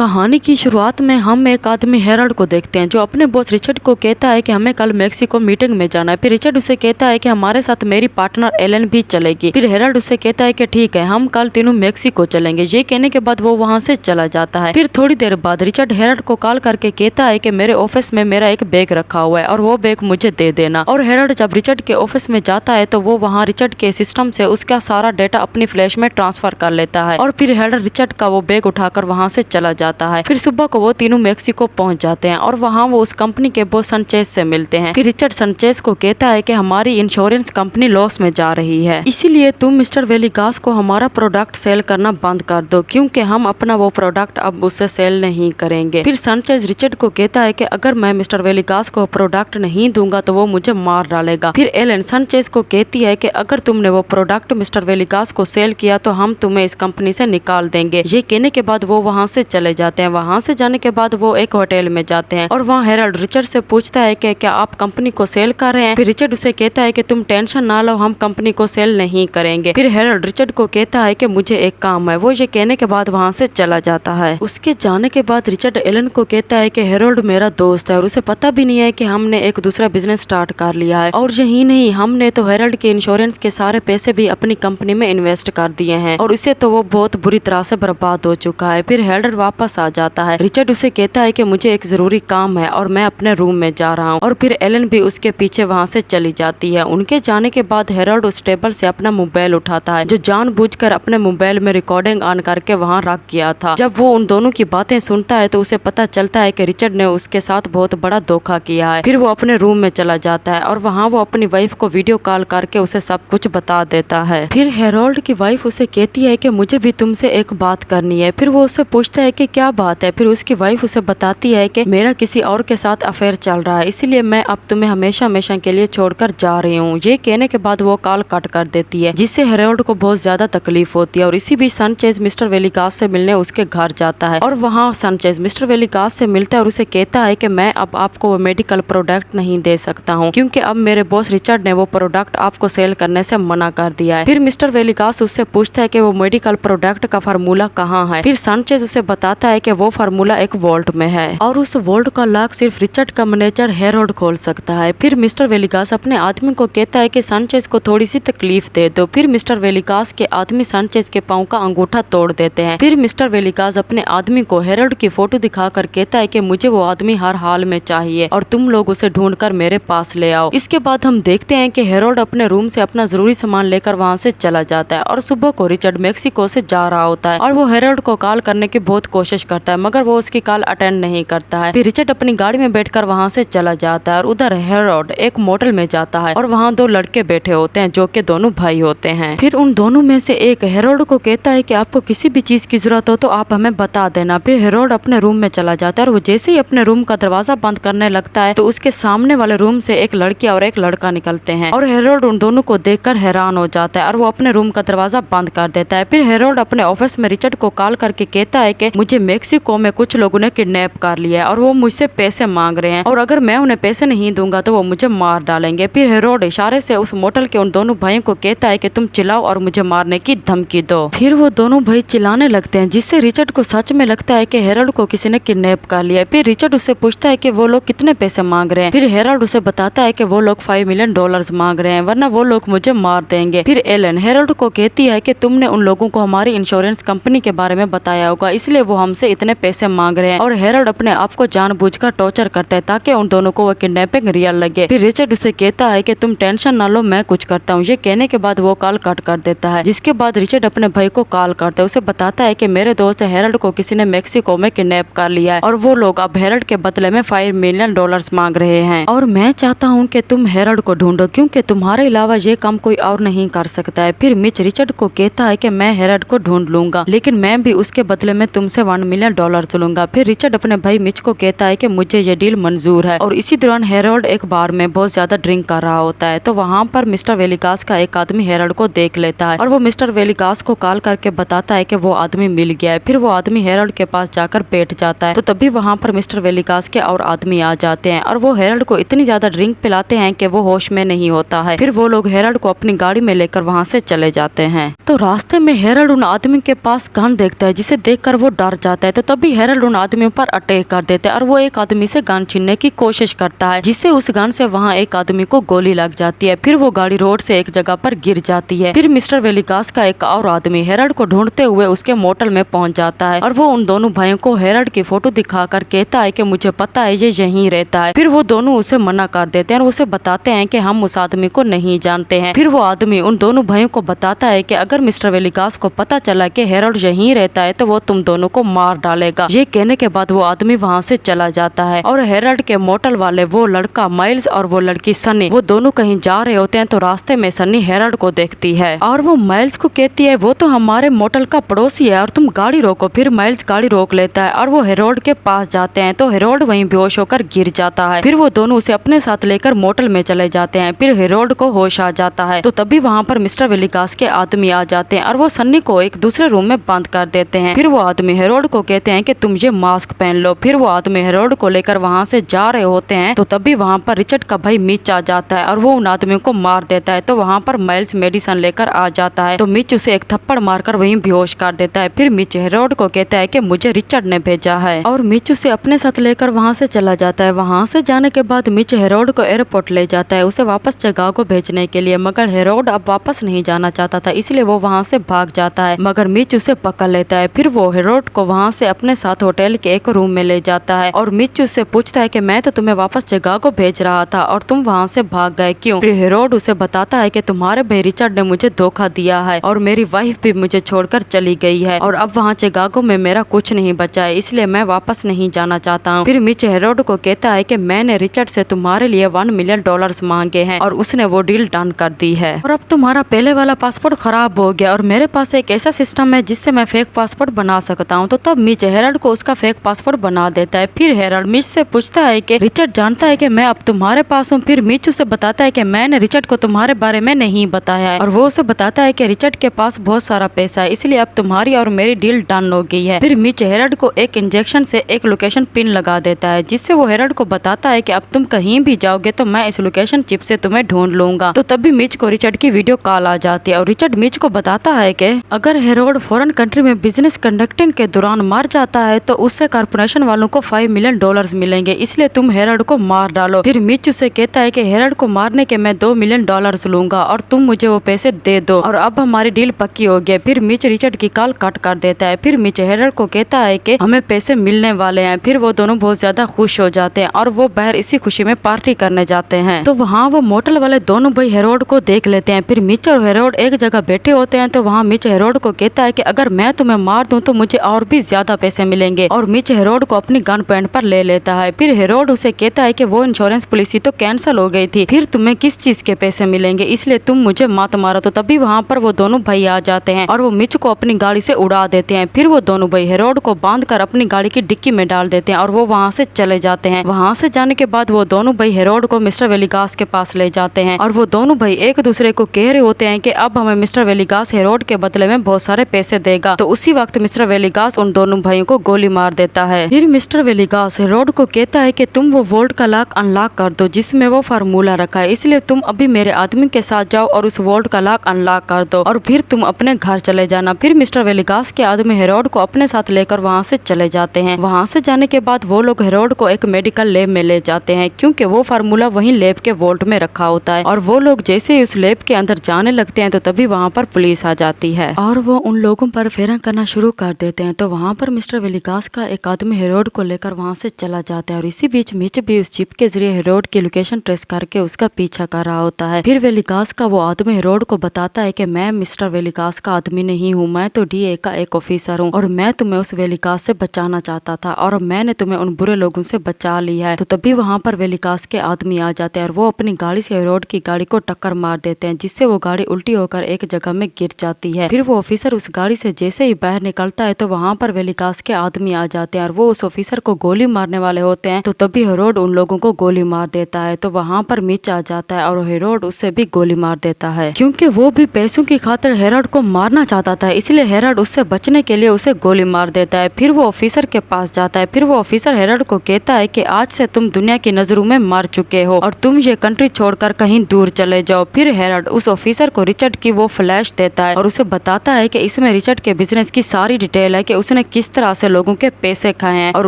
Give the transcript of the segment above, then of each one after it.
कहानी की शुरुआत में हम एक आदमी हेराल्ड को देखते हैं जो अपने बॉस रिचर्ड को कहता है कि हमें कल मेक्सिको मीटिंग में जाना है। फिर रिचर्ड उसे कहता है कि हमारे साथ मेरी पार्टनर एलन भी चलेगी। फिर हेराल्ड उसे कहता है कि ठीक है, हम कल तीनों मेक्सिको चलेंगे। ये कहने के बाद वो वहाँ से चला जाता है। फिर थोड़ी देर बाद रिचर्ड हेराल्ड को कॉल करके कहता है कि मेरे ऑफिस में मेरा एक बैग रखा हुआ है और वो बैग मुझे दे देना। और हेराल्ड जब रिचर्ड के ऑफिस में जाता है तो वो वहाँ रिचर्ड के सिस्टम से उसका सारा डेटा अपनी फ्लैश में ट्रांसफर कर लेता है और फिर हेराल्ड रिचर्ड का वो बैग उठाकर वहाँ से चला जाता है। फिर सुबह को वो तीनों मेक्सिको पहुंच जाते हैं और वहाँ वो उस कंपनी के बॉस सनचेज से मिलते हैं। फिर रिचर्ड सनचेज को कहता है कि हमारी इंश्योरेंस कंपनी लॉस में जा रही है, इसीलिए तुम मिस्टर वेलिगास को हमारा प्रोडक्ट सेल करना बंद कर दो, क्योंकि हम अपना वो प्रोडक्ट अब उससे सेल नहीं करेंगे। फिर सनचेज रिचर्ड को कहता है कि अगर मैं मिस्टर वेलिगास को प्रोडक्ट नहीं दूंगा तो वो मुझे मार डालेगा। फिर एलन सनचेज को कहती है कि अगर तुमने वो प्रोडक्ट मिस्टर वेलिगास को सेल किया तो हम तुम्हें इस कंपनी से निकाल देंगे। ये कहने के बाद वो वहाँ से चले जाते हैं। वहाँ से जाने के बाद वो एक होटल में जाते हैं और वहाँ हेराल्ड रिचर्ड से पूछता है कि क्या आप कंपनी को सेल कर रहे हैं। फिर रिचर्ड उसे कहता है कि तुम टेंशन ना लो, हम कंपनी को सेल नहीं करेंगे। फिर हेराल्ड रिचर्ड को कहता है कि मुझे एक काम है। वो ये कहने के बाद वहाँ से चला जाता है। उसके जाने के बाद रिचर्ड एलन को कहता है कि हेराल्ड मेरा दोस्त है और उसे पता भी नहीं है कि हमने एक दूसरा बिजनेस स्टार्ट कर लिया है, और यही नहीं, हमने तो हेराल्ड के इंश्योरेंस के सारे पैसे भी अपनी कंपनी में इन्वेस्ट कर दिए हैं और इसे तो वो बहुत बुरी तरह से बर्बाद हो चुका है। फिर हेराल्ड वापस आ जाता है। रिचर्ड उसे कहता है कि मुझे एक जरूरी काम है और मैं अपने रूम में जा रहा हूँ, और फिर एलन भी उसके पीछे वहाँ से चली जाती है। उनके जाने के बाद हेराल्ड उस टेबल से अपना मोबाइल उठाता है जो जानबूझकर अपने मोबाइल में रिकॉर्डिंग ऑन करके वहाँ रख गया था। जब वो उन दोनों की बातें सुनता है तो उसे पता चलता है कि रिचर्ड ने उसके साथ बहुत बड़ा धोखा किया है। फिर वो अपने रूम में चला जाता है और वहाँ वो अपनी वाइफ को वीडियो कॉल करके उसे सब कुछ बता देता है। फिर हेराल्ड की वाइफ उसे कहती है कि मुझे भी तुमसे एक बात करनी है। फिर वो उससे पूछता है कि क्या बात है। फिर उसकी वाइफ उसे बताती है कि मेरा किसी और के साथ अफेयर चल रहा है, इसीलिए मैं अब तुम्हें हमेशा हमेशा के लिए छोड़कर जा रही हूँ। ये कहने के बाद वो कॉल कट कर देती है, जिससे हेराल्ड को बहुत ज्यादा तकलीफ होती है। और इसी बीच सनचेज मिस्टर वेलिगास से मिलने उसके घर जाता है और वहाँ सनचेज मिस्टर वेलिगास से मिलता है और उसे कहता है कि मैं अब आपको वो मेडिकल प्रोडक्ट नहीं दे सकता हूँ, क्योंकि अब मेरे बॉस रिचर्ड ने वो प्रोडक्ट आपको सेल करने से मना कर दिया है। फिर मिस्टर वेलिगास उससे पूछता है कि वो मेडिकल प्रोडक्ट का फार्मूला कहाँ है। फिर सनचेज उसे बताता है कि वो फार्मूला एक वोल्ट में है और उस वोल्ट का लॉक सिर्फ रिचर्ड का मैनेजर हेराल्ड खोल सकता है। फिर मिस्टर वेलिगास अपने आदमी को कहता है कि सनचेज को थोड़ी सी तकलीफ दे दो। फिर मिस्टर वेलिगास के आदमी सनचेज के पांव का अंगूठा तोड़ देते हैं। फिर मिस्टर वेलिगास अपने आदमी को हेराल्ड की फोटो दिखाकर कहता है कि मुझे वो आदमी हर हाल में चाहिए और तुम लोग उसे ढूंढकर मेरे पास ले आओ। इसके बाद हम देखते हैं कि हेराल्ड अपने रूम से अपना जरूरी सामान लेकर वहाँ से चला जाता है और सुबह को रिचर्ड मेक्सिको से जा रहा होता है और वो हेराल्ड को कॉल करने की बहुत कोशिश करता है, मगर वो उसकी कॉल अटेंड नहीं करता है। फिर रिचर्ड अपनी गाड़ी में बैठकर वहाँ से चला जाता है और उधर हेराल्ड एक मोटल में जाता है और वहाँ दो लड़के बैठे होते हैं जो कि दोनों भाई होते हैं। फिर उन दोनों में से एक हेराल्ड को कहता है कि आपको किसी भी चीज की जरूरत हो तो आप हमें बता देना। फिर हेराल्ड अपने रूम में चला जाता है और वो जैसे ही अपने रूम का दरवाजा बंद करने लगता है तो उसके सामने वाले रूम से एक लड़की और एक लड़का निकलते हैं और हेराल्ड उन दोनों को देखकर हैरान हो जाता है और वो अपने रूम का दरवाजा बंद कर देता है। फिर हेराल्ड अपने ऑफिस में रिचर्ड को कॉल करके कहता है कि मुझे मेक्सिको में कुछ लोगों ने किडनैप कर लिया है और वो मुझसे पैसे मांग रहे हैं और अगर मैं उन्हें पैसे नहीं दूंगा तो वो मुझे मार डालेंगे। फिर हेराल्ड इशारे से उस मोटल के उन दोनों भाइयों को कहता है कि तुम चिल्लाओ और मुझे मारने की धमकी दो। फिर वो दोनों भाई चिल्लाने लगते हैं, जिससे रिचर्ड को सच में लगता है कि हेराल्ड को किसी ने किडनैप कर लिया है। फिर रिचर्ड उससे पूछता है कि वो लोग कितने पैसे मांग रहे हैं। फिर हेराल्ड उसे बताता है कि वो लोग $5 मिलियन मांग रहे हैं, वरना वो लोग मुझे मार देंगे। फिर एलन हेराल्ड को कहती है कि तुमने उन लोगों को हमारी इंश्योरेंस कंपनी के बारे में बताया होगा, इसलिए वो हमसे इतने पैसे मांग रहे हैं। और हेराल्ड अपने आप को जानबूझकर टॉर्चर करता है ताकि उन दोनों को वो किडनैपिंग रियल लगे। फिर रिचर्ड उसे कहता है कि तुम टेंशन ना लो, मैं कुछ करता हूँ। ये कहने के बाद वो कॉल कट कर देता है, जिसके बाद रिचर्ड अपने भाई को कॉल करता है। उसे बताता है कि मेरे दोस्त हेराल्ड को किसी ने मेक्सिको में किडनैप कर लिया है और वो लोग अब हेराल्ड के बदले में $5 मिलियन मांग रहे हैं और मैं चाहता हूँ कि तुम हेराल्ड को ढूंढो, क्योंकि तुम्हारे अलावा ये काम कोई और नहीं कर सकता है। फिर मिच रिचर्ड को कहता है कि मैं हेराल्ड को ढूंढ लूंगा, लेकिन मैं भी उसके बदले में तुमसे $1 मिलियन लूंगा। फिर रिचर्ड अपने भाई मिच को कहता है कि मुझे ये डील मंजूर है। और इसी दौरान हेराल्ड एक बार में बहुत ज्यादा ड्रिंक कर रहा होता है तो वहाँ पर मिस्टर वेलिगास का एक आदमी हेराल्ड को देख लेता है और वो मिस्टर वेलिगास को कॉल करके बताता है कि वो आदमी मिल गया है। फिर वो आदमी हेराल्ड के पास जाकर बैठ जाता है तो तभी वहाँ पर मिस्टर वेलिगास के और आदमी आ जाते हैं और वो हेराल्ड को इतनी ज्यादा ड्रिंक पिलाते हैं कि वो होश में नहीं होता है। फिर वो लोग हेराल्ड को अपनी गाड़ी में लेकर वहाँ से चले जाते हैं। तो रास्ते में हेराल्ड उन आदमी के पास गन देखता है, जिसे देखकर वो डर जाता जाता है। तो तभी हेरल्ड उन आदमियों पर अटैक कर देते हैं और वो एक आदमी से गन छीनने की कोशिश करता है, जिससे उस गन से वहाँ एक आदमी को गोली लग जाती है। फिर वो गाड़ी रोड से एक जगह पर गिर जाती है। फिर मिस्टर वेलिगास का एक और आदमी हेरल्ड को ढूंढते हुए उसके मोटल में पहुंच जाता है और वो उन दोनों भाइयों को हेरल्ड की फोटो दिखाकर कहता है कि मुझे पता है ये यहीं रहता है। फिर वो दोनों उसे मना कर देते हैं और उसे बताते हैं कि हम उस आदमी को नहीं जानते हैं। फिर वो आदमी उन दोनों भाइयों को बताता है कि अगर मिस्टर वेलिगास को पता चला कि हेरल्ड यहीं रहता है तो वो तुम दोनों को मार डालेगा। ये कहने के बाद वो आदमी वहाँ से चला जाता है और हेरल्ड के मोटल वाले वो लड़का माइल्स और वो लड़की सनी वो दोनों कहीं जा रहे होते हैं। तो रास्ते में सनी हेरल्ड को देखती है और वो माइल्स को कहती है वो तो हमारे मोटल का पड़ोसी है और तुम गाड़ी रोको। फिर माइल्स गाड़ी रोक लेता है और वो हेरोल्ड के पास जाते हैं। तो हेरोल्ड वहीं बेहोश होकर गिर जाता है। फिर वो दोनों उसे अपने साथ लेकर मोटल में चले जाते हैं। फिर हेरोल्ड को होश आ जाता है। तो तभी वहाँ पर मिस्टर वेलिगास के आदमी आ जाते हैं और वो सन्नी को एक दूसरे रूम में बंद कर देते हैं। फिर वो आदमी हेरोल्ड को कहते हैं कि तुम ये मास्क पहन लो। फिर वो आदमी हेरोल्ड को लेकर वहाँ से जा रहे होते हैं। तो तभी वहाँ पर रिचर्ड का भाई मिच आ जाता है और वो उन आदमियों को मार देता है। तो वहाँ पर माइल्स मेडिसिन लेकर आ जाता है। तो मिच उसे एक थप्पड़ मारकर वहीं बेहोश कर देता है। फिर मिच हेरोल्ड को कहता है कि मुझे रिचर्ड ने भेजा है और मिच उसे अपने साथ लेकर वहाँ से चला जाता है। वहाँ से जाने के बाद मिच हेरोल्ड को एयरपोर्ट ले जाता है उसे वापस चिकागो भेजने के लिए, मगर हेरोल्ड अब वापस नहीं जाना चाहता था, इसलिए वो वहाँ से भाग जाता है। मगर मिच उसे पकड़ लेता है। फिर वो हेरोल्ड को वहाँ से अपने साथ होटल के एक रूम में ले जाता है और मिच उससे पूछता है कि मैं तो तुम्हें वापस चिकागो भेज रहा था और तुम वहाँ से भाग गए क्यों? फिर हेरोल्ड उसे बताता है कि तुम्हारे भाई रिचर्ड ने मुझे धोखा दिया है और मेरी वाइफ भी मुझे छोड़कर चली गई है और अब वहाँ चिकागो में मेरा कुछ नहीं बचा है, इसलिए मैं वापस नहीं जाना चाहता हूँ। फिर मिच हेरोल्ड को कहता है कि मैंने रिचर्ड से तुम्हारे लिए $1 मिलियन मांगे हैं और उसने वो डील डन कर दी है और अब तुम्हारा पहले वाला पासपोर्ट खराब हो गया और मेरे पास एक ऐसा सिस्टम है जिससे मैं फेक पासपोर्ट बना सकता हूँ। तो तब मिच हेरोल्ड को उसका फेक पासपोर्ट बना देता है। फिर हेरोल्ड मिच से पूछता है कि रिचर्ड जानता है कि मैं अब तुम्हारे पास हूँ? फिर मिच उसे बताता है कि मैंने रिचर्ड को तुम्हारे बारे में नहीं बताया है और वो उसे बताता है कि रिचर्ड के पास बहुत सारा पैसा है, इसलिए अब तुम्हारी और मेरी डील डन हो गई है। फिर मिच हेरोल्ड को एक इंजेक्शन से एक लोकेशन पिन लगा देता है, जिससे वो हेरोल्ड को बताता है कि अब तुम कहीं भी जाओगे तो मैं इस लोकेशन चिप से तुम्हें ढूंढ लूंगा। तो तभी मिच को रिचर्ड की वीडियो कॉल आ जाती है और रिचर्ड मिच को बताता है कि अगर हेरोल्ड फॉरेन कंट्री में बिजनेस कंडक्टिंग के दौरान मर जाता है तो उससे कॉर्पोरेशन वालों को $5 मिलियन मिलेंगे, इसलिए तुम हेरोल्ड को मार डालो। फिर मिच उसे कहता है कि हेरोल्ड को मारने के मैं $2 मिलियन लूंगा और तुम मुझे वो पैसे दे दो और अब हमारी डील पक्की हो गई। फिर मिच रिचर्ड की कॉल कट कर देता है। फिर मिच हेरोल्ड को कहता है कि हमें पैसे मिलने वाले हैं। फिर वो दोनों बहुत ज्यादा खुश हो जाते हैं और वो बाहर इसी खुशी में पार्टी करने जाते हैं। तो वहाँ वो मोटल वाले दोनों भाई हेरोल्ड को देख लेते हैं। फिर मिच और हेरोल्ड एक जगह बैठे होते हैं। तो वहाँ मिच हेरोल्ड को कहता है कि अगर मैं तुम्हें मार दूं तो मुझे और भी ज्यादा पैसे मिलेंगे और मिच हेरोल्ड को अपनी गन पॉइंट पर ले लेता है। फिर हेरोल्ड उसे कहता है कि वो इंश्योरेंस पॉलिसी तो कैंसिल हो गई थी, फिर तुम्हें किस चीज के पैसे मिलेंगे, इसलिए तुम मुझे मत मारो। तो तभी वहाँ पर वो दोनों भाई आ जाते हैं और वो मिच को अपनी गाड़ी से उड़ा देते हैं। फिर वो दोनों भाई हेरोल्ड को बांधकर अपनी गाड़ी की डिक्की में डाल देते हैं और वो वहाँ से चले जाते हैं। वहाँ से जाने के बाद वो दोनों भाई हेरोल्ड को मिस्टर वेलिगास के पास ले जाते हैं और वो दोनों भाई एक दूसरे को कह रहे होते हैं कि अब हमें मिस्टर वेलिगास हेरोल्ड के बदले में बहुत सारे पैसे देगा। तो उसी वक्त मिस्टर वेलिगास उन दोनों भाइयों को गोली मार देता है। फिर मिस्टर वेलिगास हेरोल्ड को कहता है कि तुम वो वोल्ट का लॉक अनलॉक कर दो जिसमें वो फार्मूला रखा है, इसलिए तुम अभी मेरे आदमी के साथ जाओ और उस वोल्ट का लॉक अनलॉक कर दो और फिर तुम अपने घर चले जाना। फिर मिस्टर वेलिगास के आदमी हेरोल्ड को अपने साथ लेकर वहाँ से चले जाते हैं। वहाँ से जाने के बाद वो लोग हेरोल्ड को एक मेडिकल लैब में ले जाते हैं क्योंकि वो फार्मूला वहीं लैब के वोल्ट में रखा होता है और वो लोग जैसे ही उस लैब के अंदर जाने लगते हैं तो तभी वहाँ पर पुलिस आ जाती है और वो उन लोगों पर फेरा करना शुरू कर देते हैं। तो वहाँ पर मिस्टर वेलिगास का एक आदमी हेरोल्ड को लेकर वहाँ से चला जाता है और इसी बीच मिच भी उस चिप के जरिए हेरोल्ड की लोकेशन ट्रेस करके उसका पीछा कर रहा होता है। फिर वेलिगास का वो आदमी हेरोल्ड को बताता है कि मैं मिस्टर वेलिगास का आदमी नहीं हूँ, मैं तो DA का एक ऑफिसर हूँ और मैं तुम्हें उस वेलिगास से बचाना चाहता था और मैंने तुम्हें उन बुरे लोगों से बचा लिया है। तो तभी वहाँ पर वेलिगास के आदमी आ जाते हैं और वो अपनी गाड़ी से हेरोल्ड की गाड़ी को टक्कर मार देते हैं जिससे वो गाड़ी उल्टी होकर एक जगह में गिर जाती है। फिर वो ऑफिसर उस गाड़ी से जैसे ही बाहर निकलता है तो वहाँ पर वेलिगास के आदमी आ जाते हैं और वो उस ऑफिसर को गोली मारने वाले होते हैं। तो तभी हेरोल्ड उन लोगों को गोली मार देता है। तो वहाँ पर मिच आ जाता है और हेरोल्ड उससे भी गोली मार देता है क्योंकि वो भी पैसों की खातिर हेरोल्ड को मारना चाहता था, इसलिए हेरोल्ड उससे बचने के लिए उसे गोली मार देता है। फिर वो ऑफिसर के पास जाता है। फिर वो ऑफिसर हेरोल्ड को कहता है कि आज से तुम दुनिया की नजरों में मर चुके हो और तुम ये कंट्री छोड़कर कहीं दूर चले जाओ। फिर हेरोल्ड उस ऑफिसर को रिचर्ड की वो फ्लैश देता है और उसे बताता है कि इसमें रिचर्ड के बिजनेस की सारी डिटेल है कि उसने उसने किस तरह से लोगों के पैसे खाए हैं और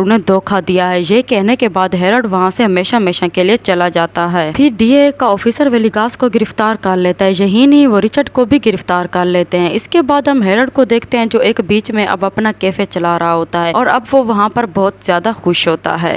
उन्हें धोखा दिया है। ये कहने के बाद हेरल्ड वहाँ से हमेशा हमेशा के लिए चला जाता है। फिर डीए का ऑफिसर वेलिगास को गिरफ्तार कर लेता है। यही नहीं, वो रिचर्ड को भी गिरफ्तार कर लेते हैं। इसके बाद हम हेरल्ड को देखते हैं जो एक बीच में अब अपना कैफे चला रहा होता है और अब वो वहाँ पर बहुत ज्यादा खुश होता है।